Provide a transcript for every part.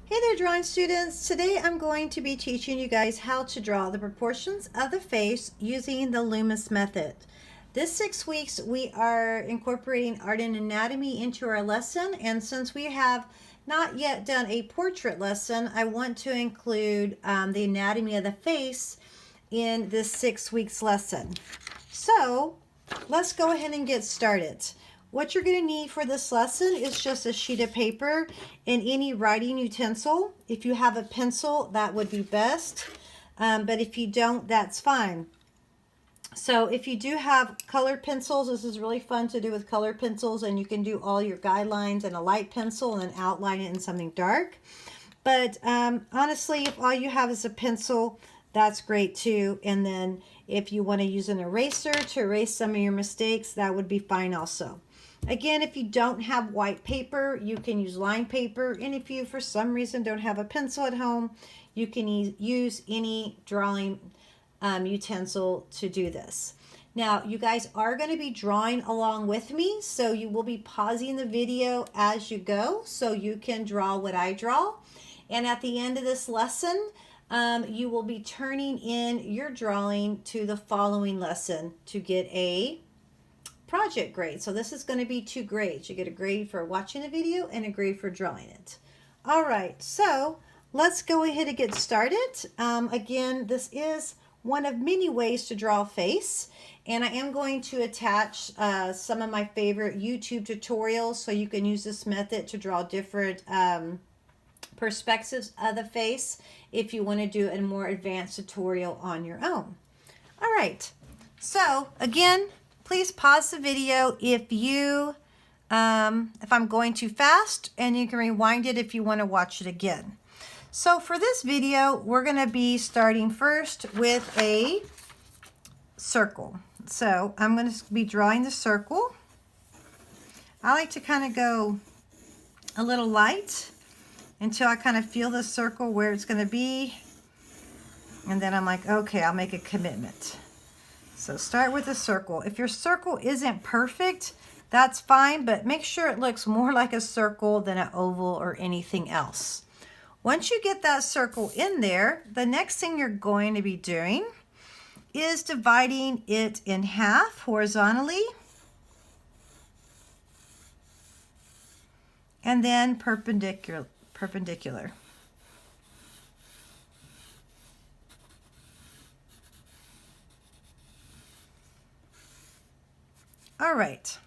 Hey there, drawing students. Today I'm going to be teaching you guys how to draw the proportions of the face using the Loomis method. This 6 weeks we are incorporating art and anatomy into our lesson, and since we have not yet done a portrait lesson, I want to include the anatomy of the face in this 6 weeks lesson. So let's go ahead and get started. What you're going to need for this lesson is just a sheet of paper and any writing utensil. If you have a pencil, that would be best. But if you don't, that's fine. So if you do have colored pencils, this is really fun to do with colored pencils, and you can do all your guidelines in a light pencil and then outline it in something dark. But honestly, if all you have is a pencil, that's great too. And then if you want to use an eraser to erase some of your mistakes, that would be fine also. Again, if you don't have white paper, you can use line paper. And if you, for some reason, don't have a pencil at home, you can use any drawing utensil to do this. Now, you guys are going to be drawing along with me, so you will be pausing the video as you go so you can draw what I draw. And at the end of this lesson, you will be turning in your drawing to the following lesson to get a project grade. So this is going to be 2 grades. You get a grade for watching the video and a grade for drawing it. All right, so let's go ahead and get started. Again, this is one of many ways to draw a face, and I am going to attach some of my favorite YouTube tutorials so you can use this method to draw different perspectives of the face if you want to do a more advanced tutorial on your own. All right, so again, please pause the video if I'm going too fast, and you can rewind it if you want to watch it again. So for this video, we're going to be starting first with a circle. So I'm going to be drawing the circle. I like to kind of go a little light until I kind of feel the circle where it's going to be. And then I'm like, okay, I'll make a commitment. So start with a circle. If your circle isn't perfect, that's fine, but make sure it looks more like a circle than an oval or anything else. Once you get that circle in there, the next thing you're going to be doing is dividing it in half horizontally and then perpendicular. All right,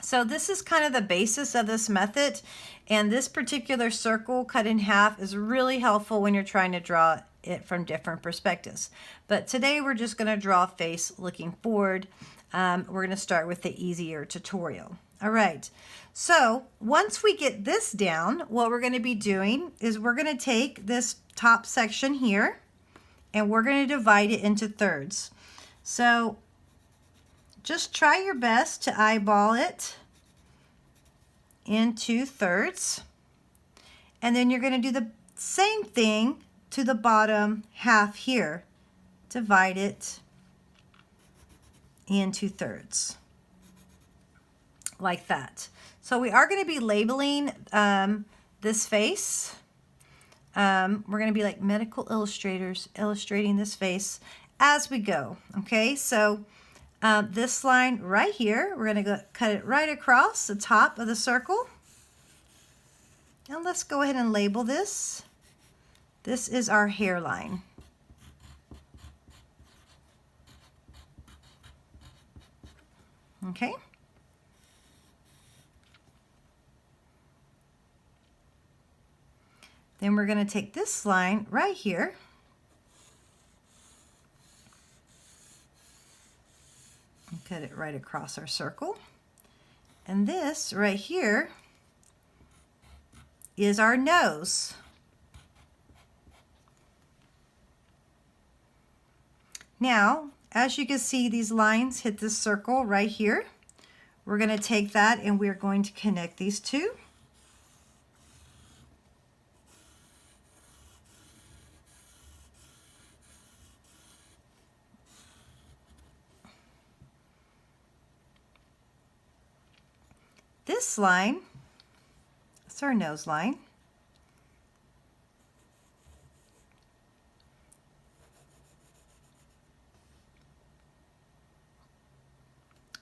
so this is kind of the basis of this method, and this particular circle cut in half is really helpful when you're trying to draw it from different perspectives. But today we're just going to draw a face looking forward. We're going to start with the easier tutorial. All right, so once we get this down, what we're going to be doing is we're going to take this top section here and we're going to divide it into thirds. So just try your best to eyeball it into thirds. And then you're going to do the same thing to the bottom half here. Divide it into thirds. Like that. So we are going to be labeling this face. We're going to be like medical illustrators illustrating this face as we go. Okay, so this line right here, we're going to cut it right across the top of the circle. And let's go ahead and label this. This is our hairline. Okay. Then we're going to take this line right here. And cut it right across our circle. And this right here is our nose. Now, as you can see, these lines hit this circle right here. We're going to take that and we're going to connect these two. This line, that's our nose line.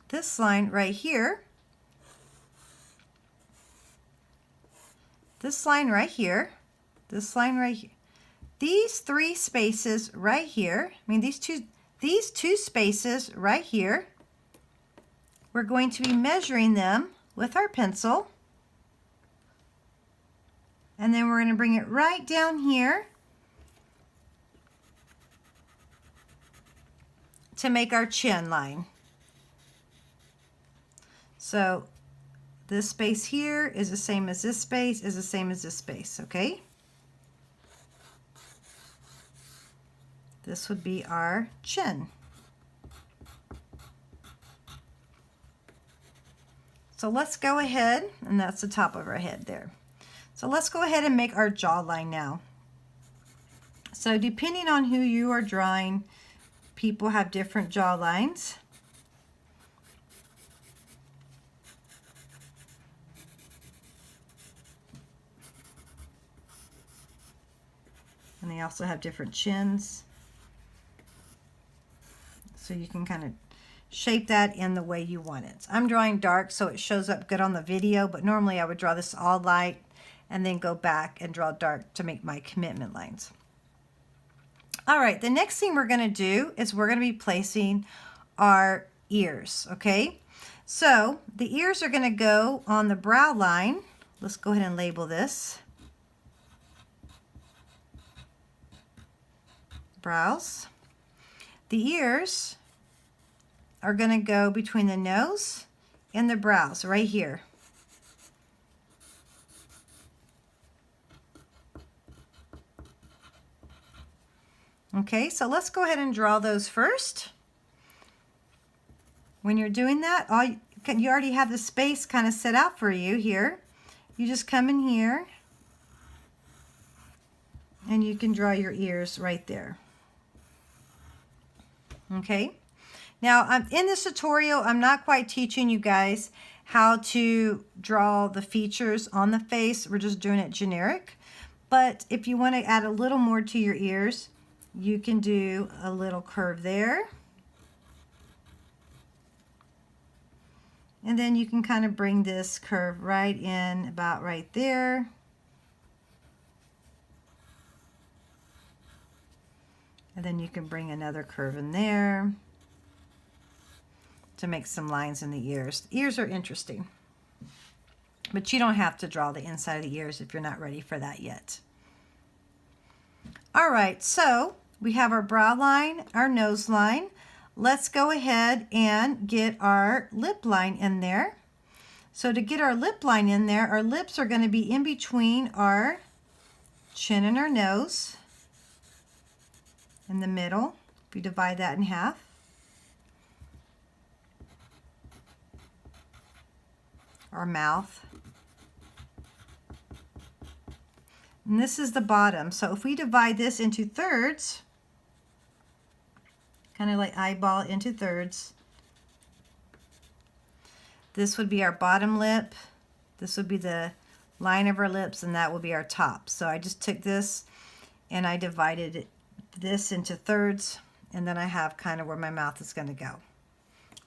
this line right here, this line right here, this line right here, these three spaces right here, I mean these two spaces right here, we're going to be measuring them with our pencil. And then we're going to bring it right down here to make our chin line. So this space here is the same as this space, is the same as this space, okay? This would be our chin. So let's go ahead, and that's the top of our head there. So let's go ahead and make our jawline now. So depending on who you are drawing, people have different jawlines. And they also have different chins. So you can kind of shape that in the way you want it. I'm drawing dark so it shows up good on the video, but normally I would draw this all light and then go back and draw dark to make my commitment lines. All right, the next thing we're going to do is we're going to be placing our ears, okay? So the ears are going to go on the brow line. Let's go ahead and label this. Brows. The ears are going to go between the nose and the brows right here. Okay, so let's go ahead and draw those first. When you're doing that, you already have the space kind of set out for you here. You just come in here and you can draw your ears right there. Okay, now in this tutorial, I'm not quite teaching you guys how to draw the features on the face. We're just doing it generic. But if you want to add a little more to your ears, you can do a little curve there. And then you can kind of bring this curve right in about right there. And then you can bring another curve in there to make some lines in the ears. The ears are interesting, but you don't have to draw the inside of the ears if you're not ready for that yet. All right, so we have our brow line, our nose line. Let's go ahead and get our lip line in there. So to get our lip line in there, our lips are going to be in between our chin and our nose in the middle. If you divide that in half. Our mouth. And this is the bottom. So if we divide this into thirds, kind of like eyeball into thirds, this would be our bottom lip, this would be the line of our lips, and that will be our top. So I just took this and I divided this into thirds, and then I have kind of where my mouth is going to go.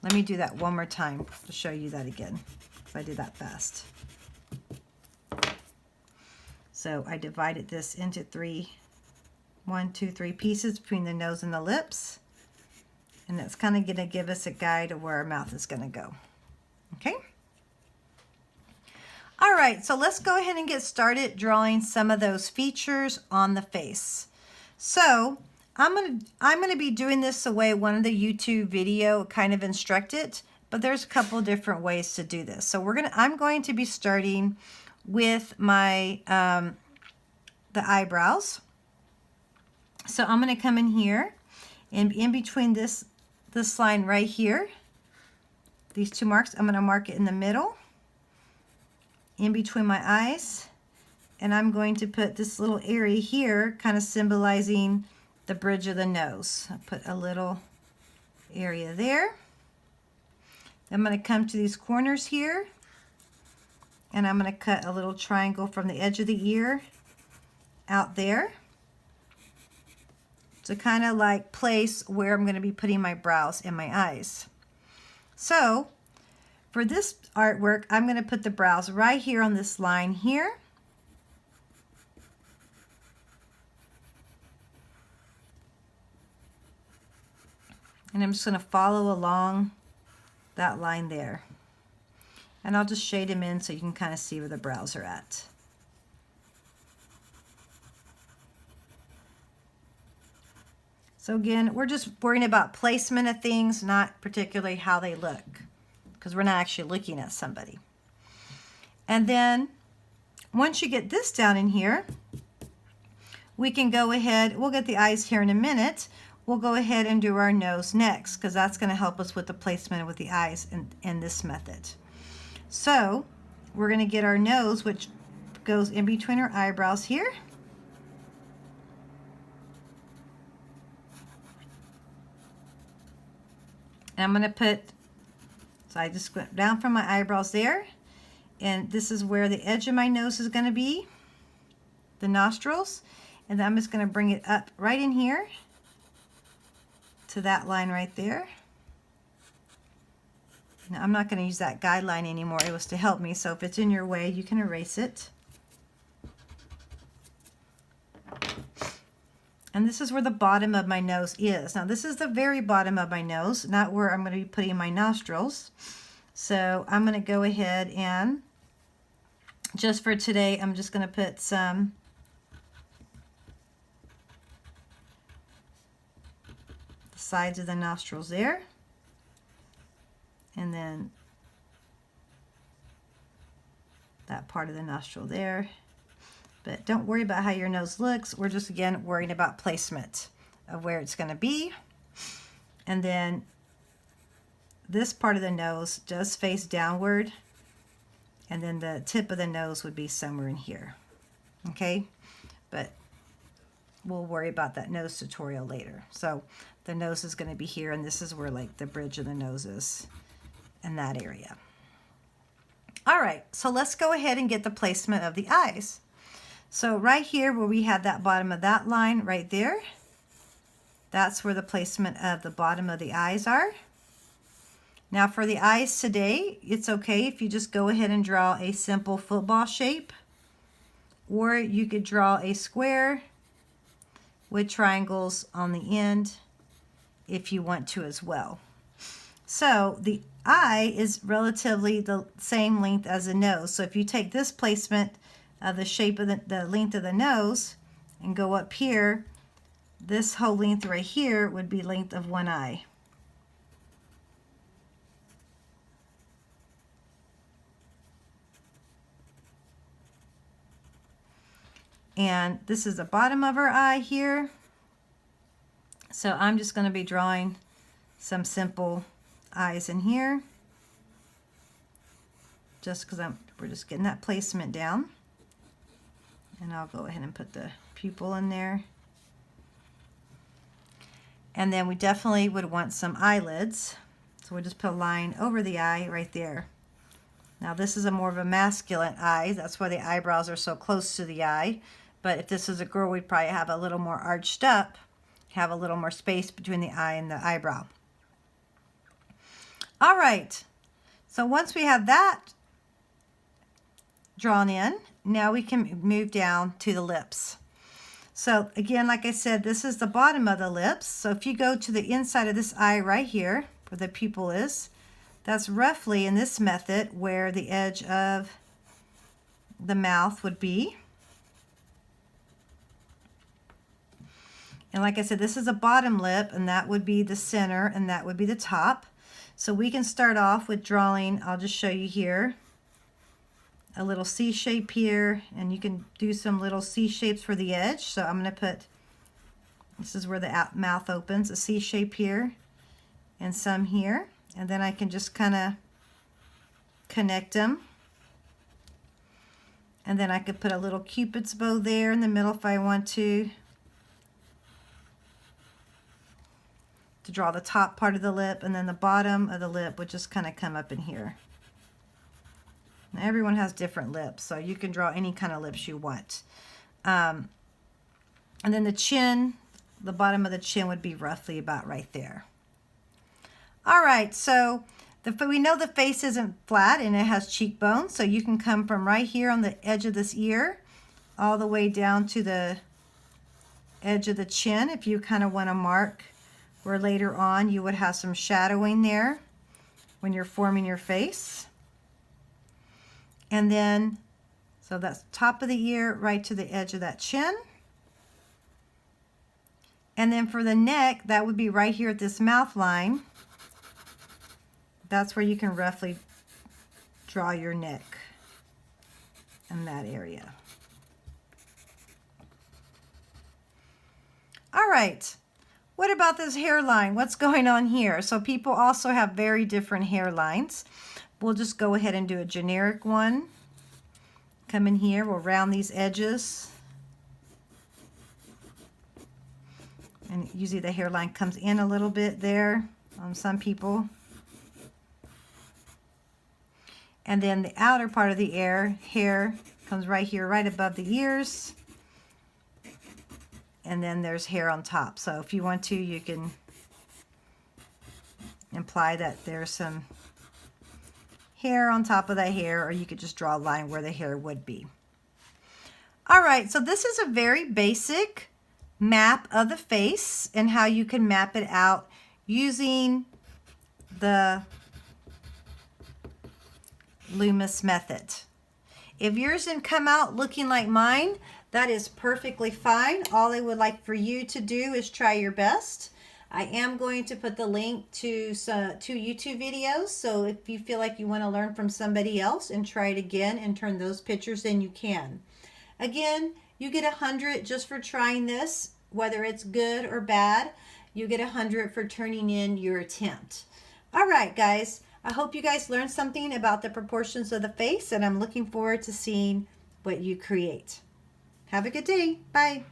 Let me do that one more time to show you that again, if I did that fast. So I divided this into one, two, three pieces between the nose and the lips. And that's kind of going to give us a guide of where our mouth is going to go. Okay? All right, so let's go ahead and get started drawing some of those features on the face. So I'm gonna be doing this the way one of the YouTube video kind of instructed, but there's a couple of different ways to do this. So I'm going to be starting with my the eyebrows. So I'm going to come in here, and in between this line right here, these two marks, I'm going to mark it in the middle, in between my eyes, and I'm going to put this little area here, kind of symbolizing the bridge of the nose. I put a little area there. I'm going to come to these corners here, and I'm going to cut a little triangle from the edge of the ear out there to kind of like place where I'm going to be putting my brows and my eyes. So for this artwork, I'm going to put the brows right here on this line here. And I'm just going to follow along that line there. And I'll just shade them in so you can kind of see where the brows are at. So again, we're just worrying about placement of things, not particularly how they look, because we're not actually looking at somebody. And then once you get this down in here, we can go ahead, we'll get the eyes here in a minute. We'll go ahead and do our nose next, because that's going to help us with the placement with the eyes in this method. So we're going to get our nose, which goes in between our eyebrows here. And I'm going to put, so I just went down from my eyebrows there, and this is where the edge of my nose is going to be, the nostrils, and then I'm just going to bring it up right in here to that line right there. Now I'm not going to use that guideline anymore, it was to help me, so if it's in your way you can erase it. And this is where the bottom of my nose is. Now this is the very bottom of my nose, not where I'm going to be putting my nostrils. So I'm going to go ahead and, just for today, I'm just going to put some sides of the nostrils there. And then that part of the nostril there. But don't worry about how your nose looks. We're just, again, worrying about placement of where it's going to be. And then this part of the nose does face downward. And then the tip of the nose would be somewhere in here. Okay? But we'll worry about that nose tutorial later. So the nose is going to be here, and this is where like the bridge of the nose is in that area. All right, so let's go ahead and get the placement of the eyes. So right here where we have that bottom of that line right there, that's where the placement of the bottom of the eyes are. Now for the eyes today, it's okay if you just go ahead and draw a simple football shape, or you could draw a square with triangles on the end if you want to as well. So the eye is relatively the same length as the nose. So if you take this placement of the shape of the length of the nose and go up here, this whole length right here would be length of one eye. And this is the bottom of our eye here. So I'm just going to be drawing some simple eyes in here, just because we're just getting that placement down. And I'll go ahead and put the pupil in there. And then we definitely would want some eyelids. So we'll just put a line over the eye right there. Now this is a more of a masculine eye. That's why the eyebrows are so close to the eye. But if this is a girl, we'd probably have a little more arched up, have a little more space between the eye and the eyebrow. All right. So once we have that drawn in, now we can move down to the lips. So again, like I said, this is the bottom of the lips. So if you go to the inside of this eye right here, where the pupil is, that's roughly in this method where the edge of the mouth would be. And like I said, this is a bottom lip, and that would be the center, and that would be the top. So we can start off with drawing, I'll just show you here, a little C shape here, and you can do some little C shapes for the edge. So I'm going to put, this is where the mouth opens, a C shape here, and some here. And then I can just kind of connect them. And then I could put a little Cupid's bow there in the middle if I want to draw the top part of the lip, and then the bottom of the lip would just kind of come up in here. Now everyone has different lips, so you can draw any kind of lips you want. And then the chin, the bottom of the chin would be roughly about right there. All right, so We know the face isn't flat and it has cheekbones, so you can come from right here on the edge of this ear all the way down to the edge of the chin if you kind of want to mark where later on you would have some shadowing there when you're forming your face. And then, so that's top of the ear right to the edge of that chin. And then for the neck, that would be right here at this mouth line. That's where you can roughly draw your neck in that area. All right, what about this hairline? What's going on here? So people also have very different hairlines. We'll just go ahead and do a generic one. Come in here, we'll round these edges. And usually the hairline comes in a little bit there on some people. And then the outer part of the hair comes right here, right above the ears. And then there's hair on top. So if you want to, you can imply that there's some hair on top of that hair, or you could just draw a line where the hair would be. All right, so this is a very basic map of the face and how you can map it out using the Loomis method. If yours didn't come out looking like mine, that is perfectly fine. All I would like for you to do is try your best. I am going to put the link to two YouTube videos, so if you feel like you want to learn from somebody else and try it again and turn those pictures in, you can. Again, you get 100 just for trying this, whether it's good or bad. You get 100 for turning in your attempt. All right, guys. I hope you guys learned something about the proportions of the face, and I'm looking forward to seeing what you create. Have a good day. Bye.